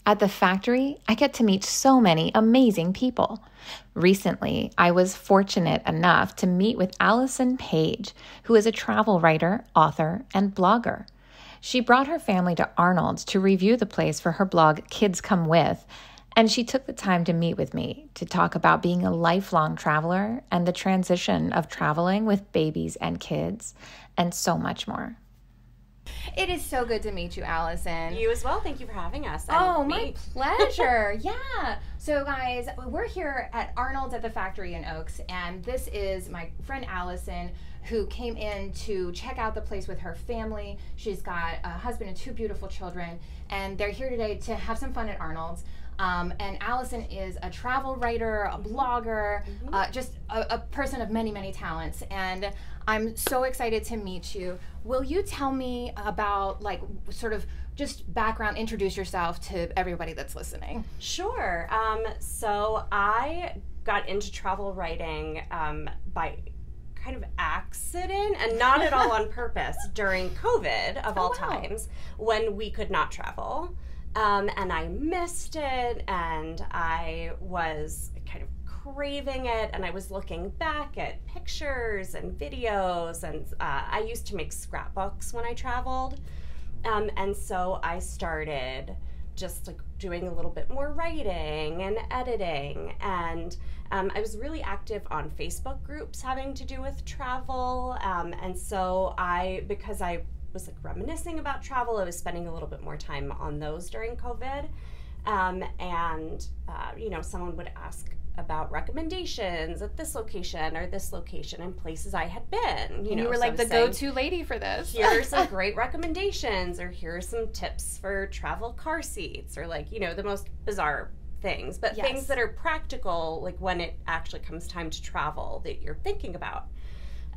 At the factory, I get to meet so many amazing people. Recently, I was fortunate enough to meet with Allison Paige, who is a travel writer, author, and blogger. She brought her family to Arnold to review the place for her blog, Kids Come With, and she took the time to meet with me to talk about being a lifelong traveler and the transition of traveling with babies and kids, and so much more. It is so good to meet you, Allison. You as well. Thank you for having us. Oh, my pleasure. Yeah. So, guys, we're here at Arnold at the factory in Oaks, and this is my friend Allison, who came in to check out the place with her family. She's got a husband and two beautiful children, and they're here today to have some fun at Arnold's. And Allison is a travel writer, a blogger, just a person of many, many talents. And I'm so excited to meet you. Will you tell me about, like, sort of just background, introduce yourself to everybody that's listening? Sure. So I got into travel writing by kind of accident and not at all on purpose during COVID of all times, when we could not travel. And I missed it, and I was kind of craving it, and I was looking back at pictures and videos, and I used to make scrapbooks when I traveled, and so I started just like doing a little bit more writing and editing, and I was really active on Facebook groups having to do with travel, and so because I was like reminiscing about travel, I was spending a little bit more time on those during COVID, and you know, someone would ask about recommendations at this location or this location and places I had been. You were so like the go-to lady for this. Here are some great recommendations, or here are some tips for travel car seats, or like, you know, the most bizarre things, but things that are practical, like when it actually comes time to travel that you're thinking about.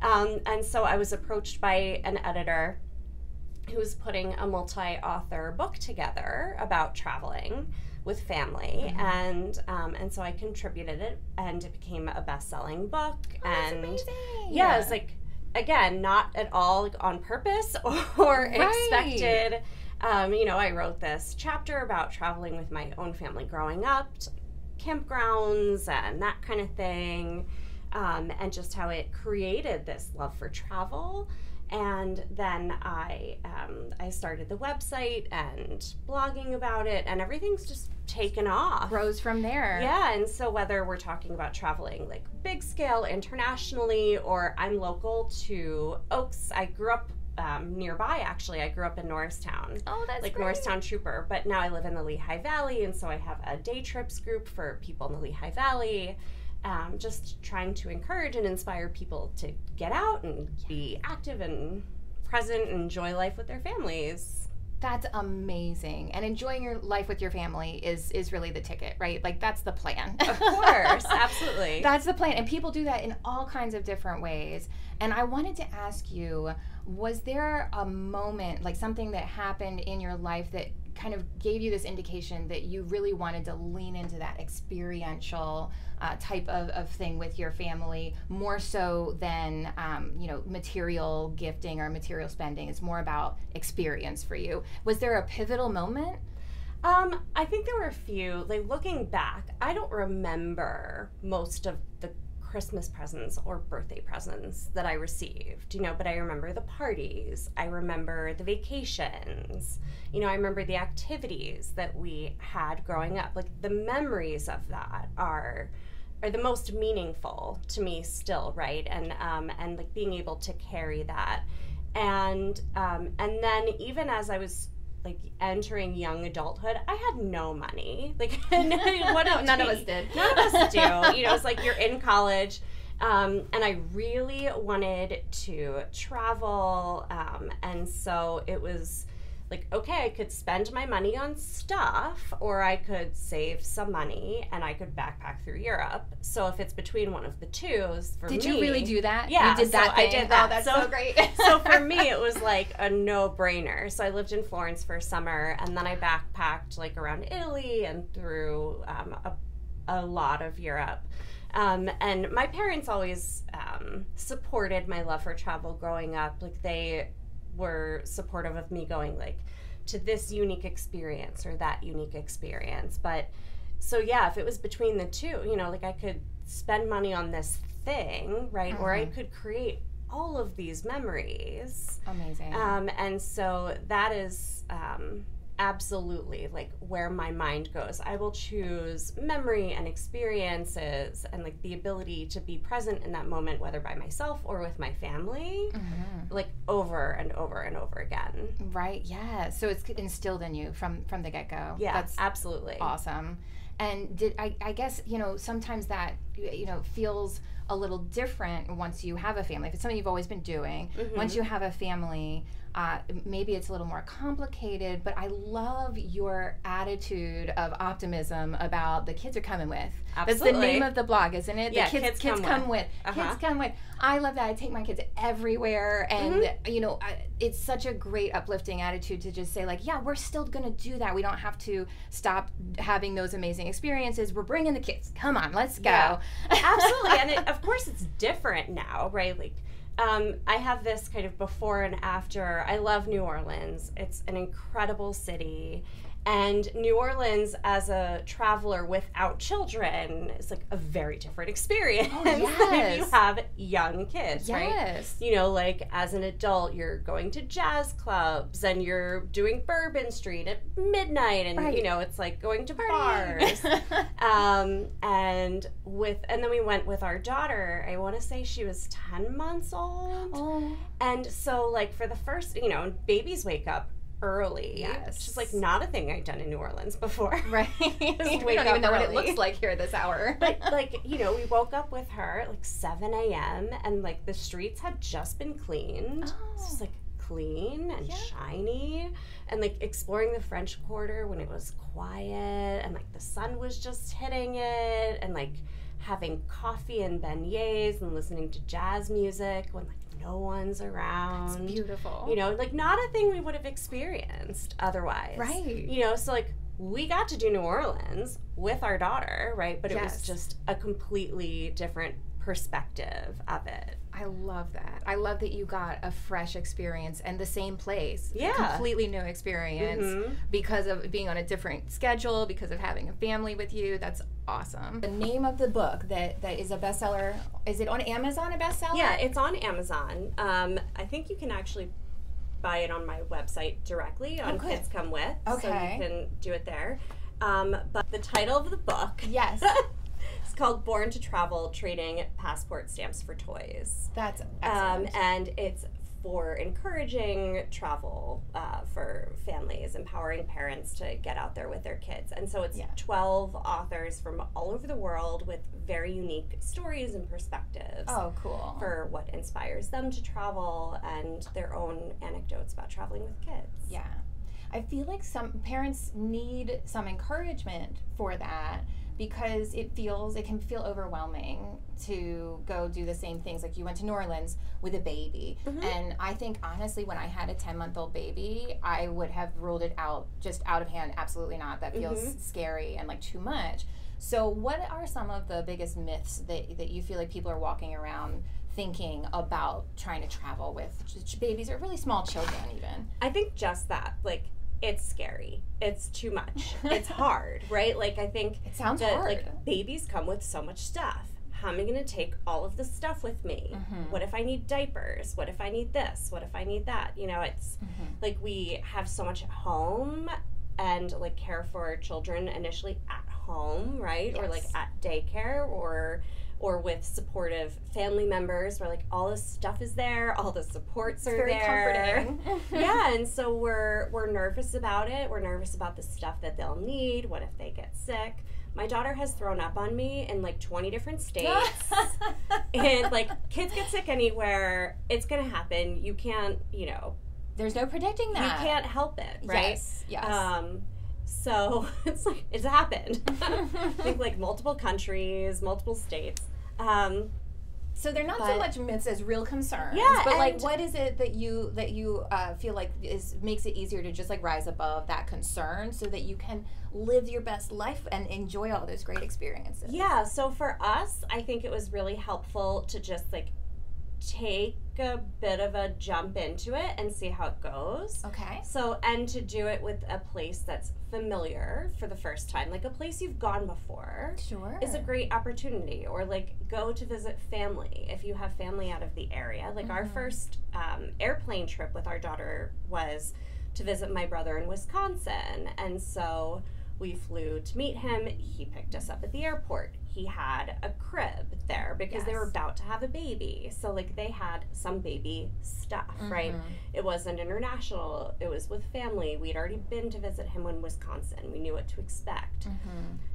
And so I was approached by an editor who was putting a multi-author book together about traveling with family, and so I contributed it, and it became a best-selling book. Oh, and that's amazing. Yeah, it's like, again, not at all like on purpose or expected. You know, I wrote this chapter about traveling with my own family growing up, campgrounds and that kind of thing, and just how it created this love for travel. And then I started the website and blogging about it, and everything's just taken off. Grows from there. Yeah, and so whether we're talking about traveling like big scale internationally, or I'm local to Oaks, I grew up nearby, actually. I grew up in Norristown. Oh, that's like great. Norristown Trooper, but now I live in the Lehigh Valley, and so I have a day trips group for people in the Lehigh Valley. Just trying to encourage and inspire people to get out and be active and present and enjoy life with their families. That's amazing. And enjoying your life with your family is really the ticket, right? Like, that's the plan. Of course, absolutely. That's the plan. And people do that in all kinds of different ways. And I wanted to ask you, was there a moment, like something that happened in your life that kind of gave you this indication that you really wanted to lean into that experiential type of thing with your family, more so than you know, material gifting or material spending? It's more about experience for you. Was there a pivotal moment? I think there were a few. Like, looking back, I don't remember most of the Christmas presents or birthday presents that I received, you know, but I remember the parties. I remember the vacations. You know, I remember the activities that we had growing up. Like, the memories of that are the most meaningful to me still, right? And like being able to carry that. And then even as I was like entering young adulthood, I had no money. Like, none of us did. None of us do. You know, it's like you're in college, and I really wanted to travel, and so it was like, okay, I could spend my money on stuff, or I could save some money and I could backpack through Europe. So if it's between one of the two, for me... Did you really do that? Yeah. You did that thing? I did that. Oh, that's so great. So for me, it was like a no-brainer. So I lived in Florence for a summer, and then I backpacked like around Italy and through a lot of Europe. And my parents always supported my love for travel growing up. Like, they were supportive of me going like to this unique experience or that unique experience. But so yeah, if it was between the two, you know, like I could spend money on this thing, right? Or I could create all of these memories. Amazing. And so that is absolutely like where my mind goes. I will choose memory and experiences and like the ability to be present in that moment, whether by myself or with my family, like over and over and over again. Right. Yeah. So it's instilled in you from the get-go. Yeah, that's absolutely awesome. And I guess, you know, sometimes that, you know, feels a little different once you have a family. If it's something you've always been doing, once you have a family, maybe it's a little more complicated, but I love your attitude of optimism about the kids are coming with. Absolutely. That's the name of the blog, isn't it? Yeah, the kids come with. Kids come with. I love that. I take my kids everywhere, and you know, it's such a great uplifting attitude to just say like, yeah, we're still gonna do that. We don't have to stop having those amazing experiences. We're bringing the kids. Come on, let's go. Yeah, absolutely. And of course, it's different now, right? Like, I have this kind of before and after. I love New Orleans. It's an incredible city. And New Orleans, as a traveler without children, is like a very different experience than if you have young kids, right? You know, like as an adult, you're going to jazz clubs and you're doing Bourbon Street at midnight, and you know, it's like going to bars. and then we went with our daughter. I want to say she was 10 months old. And so, like, for the first, you know, babies wake up early. It's just like not a thing I'd done in New Orleans before. Right. We don't even know what it looks like here this hour. But like, you know, we woke up with her at like 7 a.m. and like the streets had just been cleaned. It's just like clean and shiny, and like exploring the French Quarter when it was quiet and like the sun was just hitting it, and like having coffee and beignets and listening to jazz music when like no one's around. That's beautiful. You know, like not a thing we would have experienced otherwise. Right. You know, so like we got to do New Orleans with our daughter, right? But it was just a completely different perspective of it. I love that. I love that you got a fresh experience and the same place. Yeah. Completely new experience because of being on a different schedule, because of having a family with you. That's awesome. The name of the book that is a bestseller, is it on Amazon a bestseller? Yeah, it's on Amazon. I think you can actually buy it on my website directly on Kids Come With. So you can do it there. But the title of the book. Yes. It's called Born to Travel, Trading Passport Stamps for Toys. That's excellent. And it's for encouraging travel for families, empowering parents to get out there with their kids. And so it's 12 authors from all over the world with very unique stories and perspectives. Oh, cool. For what inspires them to travel and their own anecdotes about traveling with kids. Yeah. I feel like some parents need some encouragement for that, because it can feel overwhelming to go do the same things. Like you went to New Orleans with a baby. And I think honestly, when I had a 10-month-old baby, I would have ruled it out, just out of hand. Absolutely not. That feels scary and like too much. So what are some of the biggest myths that you feel like people are walking around thinking about trying to travel with babies or really small children even? I think just that, like, it's scary. It's too much. It's hard, right? Like, I think it sounds hard. Like, babies come with so much stuff. How am I going to take all of the stuff with me? What if I need diapers? What if I need this? What if I need that? You know, it's like we have so much at home and like care for our children initially at home, right? Or like at daycare or with supportive family members where like all the stuff is there, all the supports are there. Comforting. Yeah, and so we're nervous about it. We're nervous about the stuff that they'll need. What if they get sick? My daughter has thrown up on me in like 20 different states. And like kids get sick anywhere, it's gonna happen. You can't, you know, there's no predicting that. You can't help it, right? Yes. So it's like it's happened. I think like multiple countries, multiple states. So they're not so much myths as real concerns. Yeah, but like, what is it that you feel like makes it easier to just like rise above that concern so that you can live your best life and enjoy all those great experiences? Yeah. So for us, I think it was really helpful to just like take a bit of a jump into it and see how it goes. Okay. So, and to do it with a place that's familiar for the first time, like a place you've gone before. Sure. Is a great opportunity. Or like go to visit family if you have family out of the area. Like our first airplane trip with our daughter was to visit my brother in Wisconsin. And so we flew to meet him. He picked us up at the airport. He had a crib there because they were about to have a baby. So, like, they had some baby stuff, right? It wasn't international. It was with family. We'd already been to visit him in Wisconsin. We knew what to expect.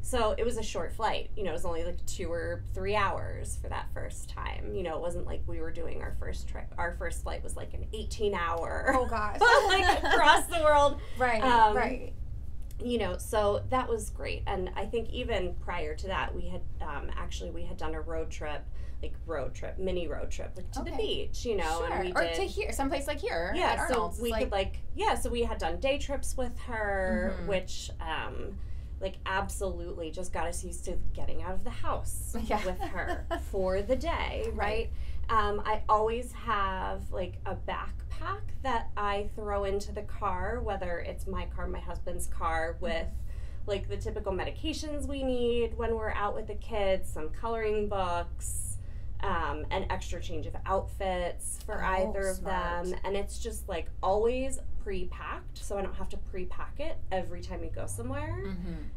So it was a short flight. You know, it was only like 2 or 3 hours for that first time. You know, it wasn't like we were doing our first trip. Our first flight was like an 18-hour. Oh, gosh. Like, across the world. Right, right. You know, so that was great. And I think even prior to that, we had we had done a mini road trip, like to the beach, you know. Sure. And we or did, to here, someplace like here at Arnold. So we could so we had done day trips with her, which absolutely just got us used to getting out of the house with her for the day, right? I always have like a backpack that I throw into the car, whether it's my car, my husband's car, with like the typical medications we need when we're out with the kids, some coloring books, an extra change of outfits for either of them. And it's just like always pre-packed, so I don't have to pre-pack it every time we go somewhere.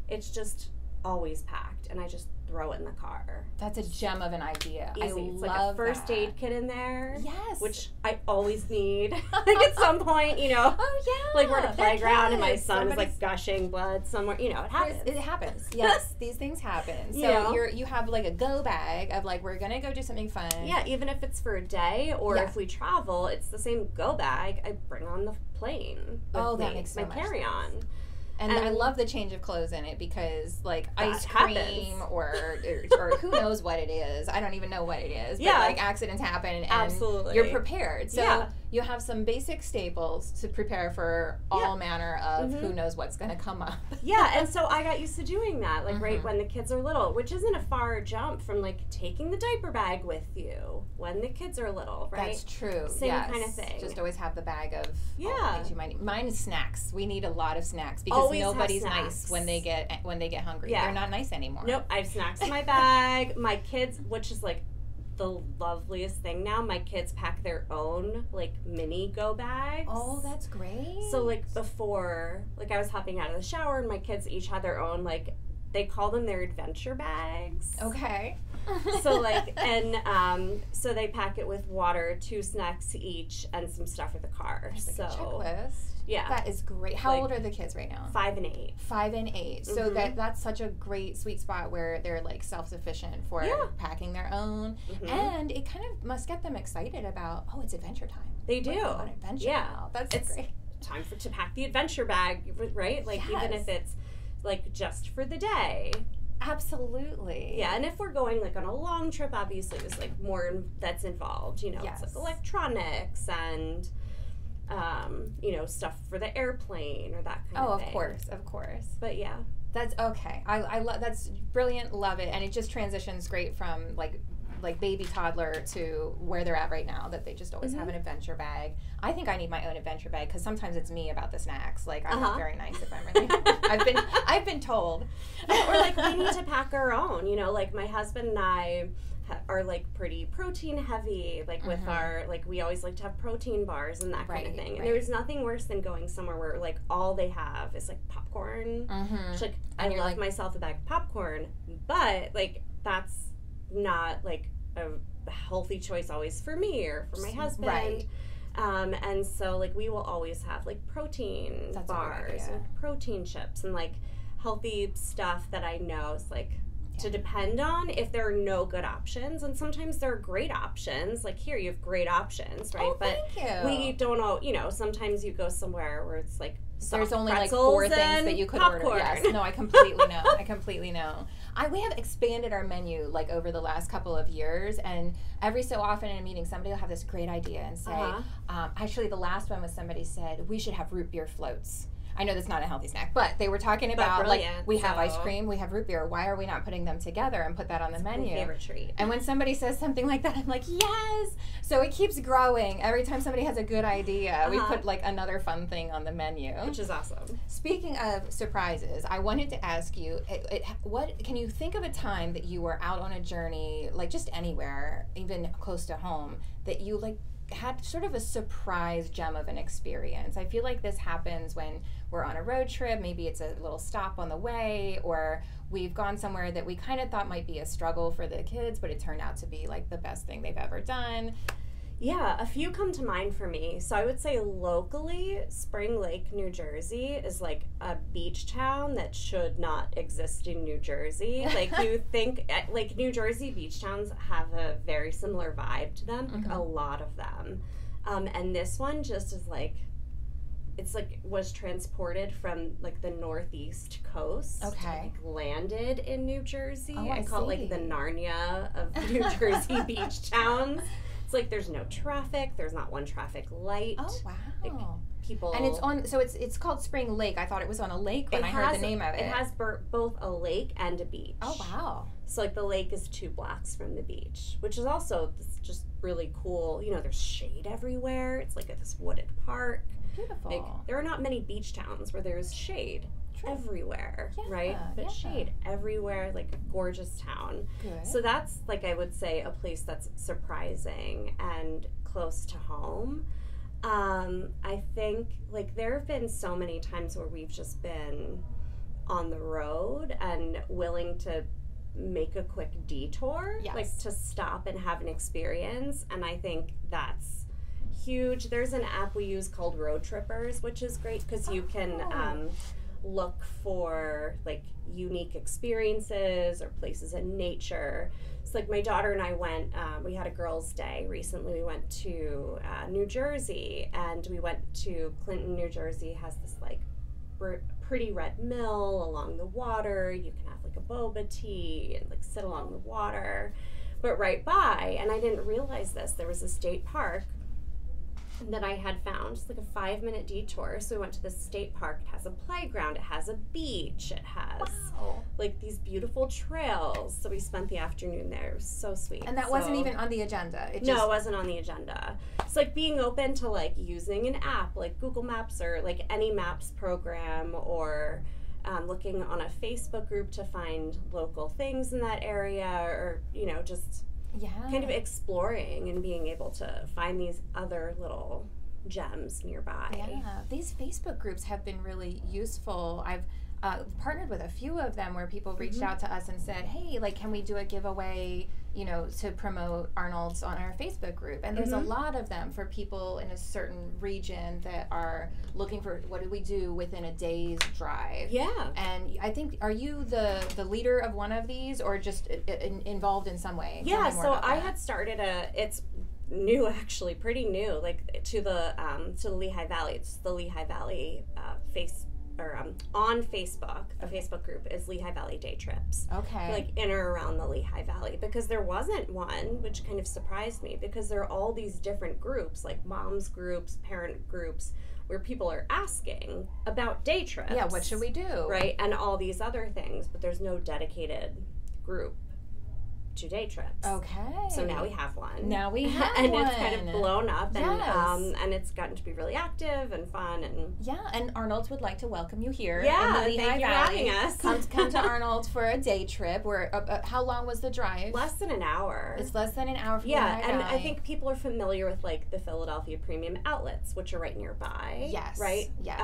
It's just always packed, and I just throw it in the car. That's a gem of an idea. Easy. I it's love like a first that. aid kit in there. Yes. Which I always need. Like at some point, you know. Oh yeah. Like we're at a playground and my son is like gushing blood somewhere. You know, it happens. It happens. Yes, these things happen. So you have like a go bag of like, we're gonna go do something fun. Yeah, even if it's for a day or if we travel, it's the same go bag I bring on the plane. Oh, that makes so my much carry-on. sense. And I love the change of clothes in it because, like, ice cream or who knows what it is. I don't even know what it is. But, like, accidents happen and you're prepared. So you have some basic staples to prepare for all manner of who knows what's going to come up. And so I got used to doing that, like, right when the kids are little, which isn't a far jump from, like, taking the diaper bag with you when the kids are little, right? That's true. Same kind of thing. Just always have the bag of all the things you might need. Mine is snacks. We need a lot of snacks because nobody's nice when they get hungry. They're not nice anymore. Nope, I have snacks in my bag. My kids, which is like the loveliest thing now, my kids pack their own like mini go bags. Oh, that's great. So like before, like I was hopping out of the shower and my kids each had their own, like they call them their adventure bags. Okay. So like, and so they pack it with water, 2 snacks each, and some stuff for the car. There's so like a checklist. Yeah, that is great. How old are the kids right now? 5 and 8. 5 and 8. So that's such a great sweet spot where they're like self-sufficient for packing their own, and it kind of must get them excited about it's adventure time. They do. We're on adventure now. That's great. Time to pack the adventure bag, right? Like even if it's like just for the day. Absolutely. Yeah, and if we're going like on a long trip, obviously there's like more that's involved. You know, it's like electronics and you know, stuff for the airplane or that kind of thing. Of course. But yeah, that's okay. I love that's brilliant. Love it, and it just transitions great from like baby toddler to where they're at right now, that they just always have an adventure bag. I think I need my own adventure bag because sometimes it's me about the snacks. Like I'm not very nice if I'm really. I've been told. Or like we need to pack our own. You know, like my husband and I are like pretty protein heavy. Like with our we always like to have protein bars and that kind of thing. And there's nothing worse than going somewhere where like all they have is like popcorn. Which, like I love myself a bag of popcorn, but like that's not like a healthy choice always for me or for my husband. Right. And so like we will always have like protein bars and protein chips and like healthy stuff that I know is like to depend on if there are no good options. And sometimes there are great options. Like here you have great options, right? But we don't know, you know, sometimes you go somewhere where it's like there's only like 4 things that you could order. Yes, no, I completely know. We have expanded our menu like over the last couple of years, and every so often in a meeting, somebody will have this great idea and say, actually, the last one was somebody said we should have root beer floats. I know that's not a healthy snack, but they were talking about, like, we have ice cream, we have root beer. Why are we not putting them together and put that on the menu? My favorite treat. And when somebody says something like that, I'm like, yes! So it keeps growing. Every time somebody has a good idea, we put, like, another fun thing on the menu. Which is awesome. Speaking of surprises, I wanted to ask you, what can you think of a time that you were out on a journey, like just anywhere, even close to home, that you, like, had sort of a surprise gem of an experience? I feel like this happens when we're on a road trip. Maybe it's a little stop on the way, or we've gone somewhere that we kind of thought might be a struggle for the kids, but it turned out to be like the best thing they've ever done. Yeah, a few come to mind for me. So I would say locally, Spring Lake, New Jersey is like a beach town that should not exist in New Jersey. Like, you think, like, New Jersey beach towns have a very similar vibe to them, like a lot of them. And this one just is like, it's like was transported from like the northeast coast. Okay. Like, landed in New Jersey. Oh, I call it like the Narnia of New Jersey beach towns. Like, there's no traffic, there's not one traffic light. Oh, wow. Like, people, and it's on, so it's called Spring Lake. I thought it was on a lake when I heard the name of it. It has both a lake and a beach. Oh, wow. So, like, the lake is 2 blocks from the beach, which is also just really cool. You know, there's shade everywhere. It's like this wooded park. Beautiful. Like, there are not many beach towns where there's shade. Everywhere, right? But shade everywhere, like a gorgeous town. Good. So that's, like, I would say a place that's surprising and close to home. I think, like, there have been so many times where we've just been on the road and willing to make a quick detour, like to stop and have an experience, and I think that's huge. There's an app we use called Road Trippers, which is great because you can look for like unique experiences or places in nature. So like my daughter and I went, we had a girls' day recently. We went to New Jersey, and we went to Clinton, New Jersey. Has this like pretty red mill along the water. You can have like a boba tea and like sit along the water. But right by, and I didn't realize this, there was a state park that I had found. It's like a 5-minute detour. So we went to the state park. It has a playground. It has a beach. It has like these beautiful trails. So we spent the afternoon there. It was so sweet. And that wasn't even on the agenda. It wasn't on the agenda. It's like being open to like using an app like Google Maps or like any Maps program, or looking on a Facebook group to find local things in that area, or, you know, just kind of exploring and being able to find these other little gems nearby. Yeah, these Facebook groups have been really useful. I've partnered with a few of them where people reached out to us and said, hey, like, can we do a giveaway, you know, to promote Arnold's on our Facebook group? And there's a lot of them for people in a certain region that are looking for, what do we do within a day's drive? Yeah. And I think, are you the leader of one of these, or just involved in some way? Yeah, so I had started it's new, actually, pretty new, like to the Lehigh Valley. It's the Lehigh Valley on Facebook, the Facebook group is Lehigh Valley Day Trips. Okay. Like in or around the Lehigh Valley, because there wasn't one, which kind of surprised me, because there are all these different groups, like moms groups, parent groups, where people are asking about day trips. Yeah, what should we do? Right, and all these other things, but there's no dedicated group to day trips. Okay. So now we have one. Now we have and one. It's kind of blown up, and it's gotten to be really active and fun. And and Arnold would like to welcome you here. Yeah, in the Lehigh thank you for Valley. having us. Come to Arnold for a day trip. How long was the drive? Less than an hour. It's less than an hour from Lehigh Valley. And I think people are familiar with like the Philadelphia Premium Outlets, which are right nearby. Yes. Right? Yes.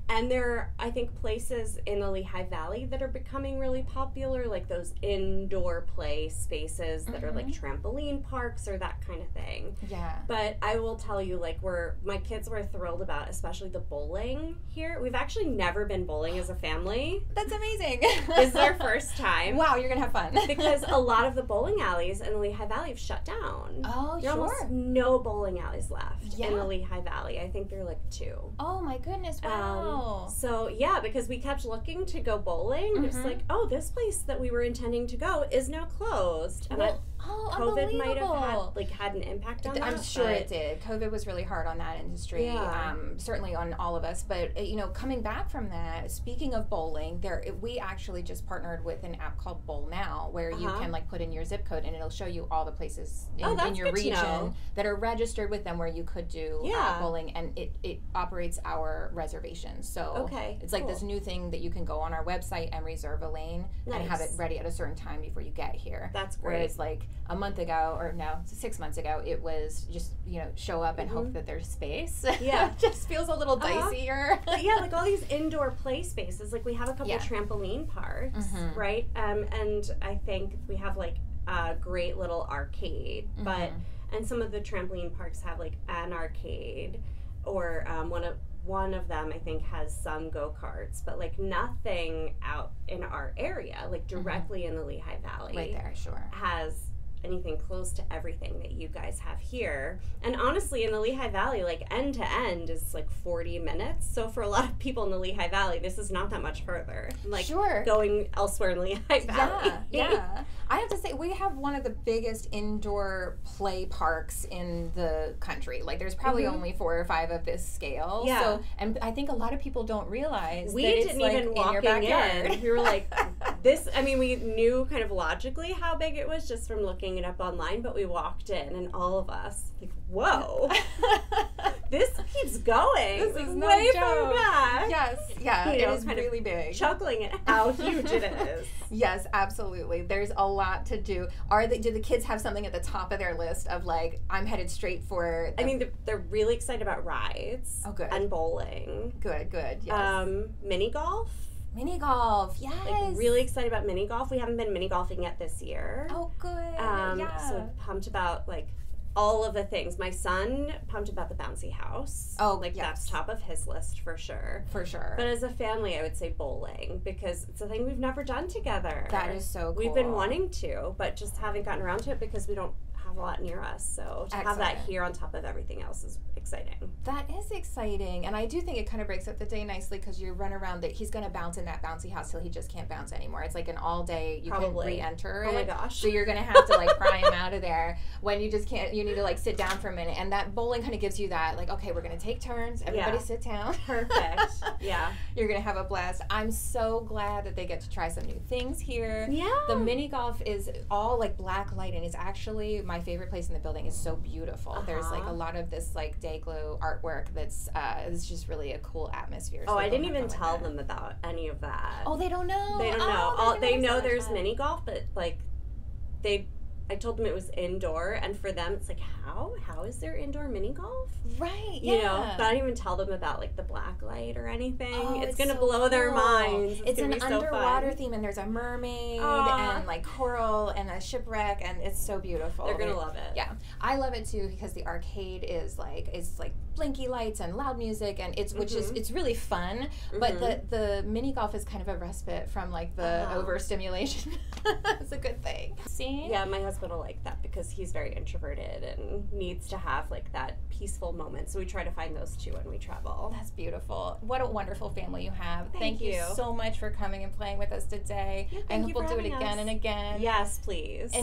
And there are, I think, places in the Lehigh Valley that are becoming really popular, like those indoor play spaces that are like trampoline parks or that kind of thing. Yeah. But I will tell you, like, my kids were thrilled about, especially the bowling here. We've actually never been bowling as a family. That's amazing. This is our first time. Wow, you're going to have fun. Because a lot of the bowling alleys in the Lehigh Valley have shut down. Oh, there are almost no bowling alleys left in the Lehigh Valley. I think there are like 2. Oh my goodness, wow. So yeah, because we kept looking to go bowling, it's like, oh, this place that we were intending to go is now closed. And Oh, COVID might have unbelievable. had an impact on that. I'm sure it did. COVID was really hard on that industry, certainly on all of us. But coming back from that, speaking of bowling, we actually just partnered with an app called Bowl Now, where you can put in your zip code and it'll show you all the places in your region that are registered with them where you could do bowling, and it operates our reservations. So it's like this new thing that you can go on our website and reserve a lane and have it ready at a certain time before you get here. That's great. Whereas a month ago, or no, 6 months ago, it was just show up and hope that there's space. Yeah. It just feels a little dicier. But yeah, all these indoor play spaces. We have a couple trampoline parks, right? And I think we have a great little arcade, and some of the trampoline parks have an arcade, or one of them I think has some go-karts, but nothing out in our area, directly in the Lehigh Valley. Right there, sure. Has anything close to everything that you guys have here. And honestly, in the Lehigh Valley, end to end is 40 minutes. So for a lot of people in the Lehigh Valley, this is not that much further. Going elsewhere in the Lehigh Valley. Yeah. I have to say, we have one of the biggest indoor play parks in the country. There's probably only 4 or 5 of this scale. Yeah. So, and I think a lot of people don't realize we that didn't it's even in walking your backyard. in. We were this. I mean, we knew kind of logically how big it was just from looking it up online, but we walked in and all of us whoa, this keeps going. This is no way joke. Far back. Yes, yeah, it is really big. Chuckling at how huge it is. Yes, absolutely. There's a lot to do. Do the kids have something at the top of their list of I'm headed straight for? I mean, they're really excited about rides. Oh, good. And bowling. Good. Yes. Mini golf. Mini golf, yes. Really excited about mini golf. We haven't been mini golfing yet this year. Oh, good. So pumped about all of the things. My son pumped about the bouncy house. Oh, that's top of his list for sure. For sure. But as a family, I would say bowling, because it's a thing we've never done together. That is so cool. We've been wanting to, but just haven't gotten around to it because we don't have a lot near us. So to have that here on top of everything else is exciting. That is exciting. And I do think it kind of breaks up the day nicely, because you run around that he's going to bounce in that bouncy house till he just can't bounce anymore. It's an all day, you can re-enter it. Oh my gosh. So you're going to have to pry him out of there when you just can't. You need to sit down for a minute. And that bowling kind of gives you that, okay, we're going to take turns. Everybody sit down. Perfect. Yeah. You're going to have a blast. I'm so glad that they get to try some new things here. Yeah. The mini golf is all black light, and it's actually my favorite place in the building. It's so beautiful. There's a lot of this day glow artwork that's it's just really a cool atmosphere. So I didn't even tell them about any of that. Oh, they don't know. They don't know. They know there's mini golf, but I told them it was indoor, and for them it's how is there indoor mini golf? Right. You know, but I didn't even tell them about the black light or anything. Oh, it's gonna blow their minds. It's an underwater fun. theme, and there's a mermaid and coral and a shipwreck, and it's so beautiful. They're gonna love it. Yeah, I love it too, because the arcade is it's blinky lights and loud music, and it's it's really fun. But the mini golf is kind of a respite from the overstimulation. It's a good thing. See? Yeah, my husband will like that because he's very introverted and needs to have that peaceful moment. So we try to find those two when we travel. That's beautiful. What a wonderful family you have. Thank you so much for coming and playing with us today. Yeah, I hope we'll do it again and again. Yes, please. And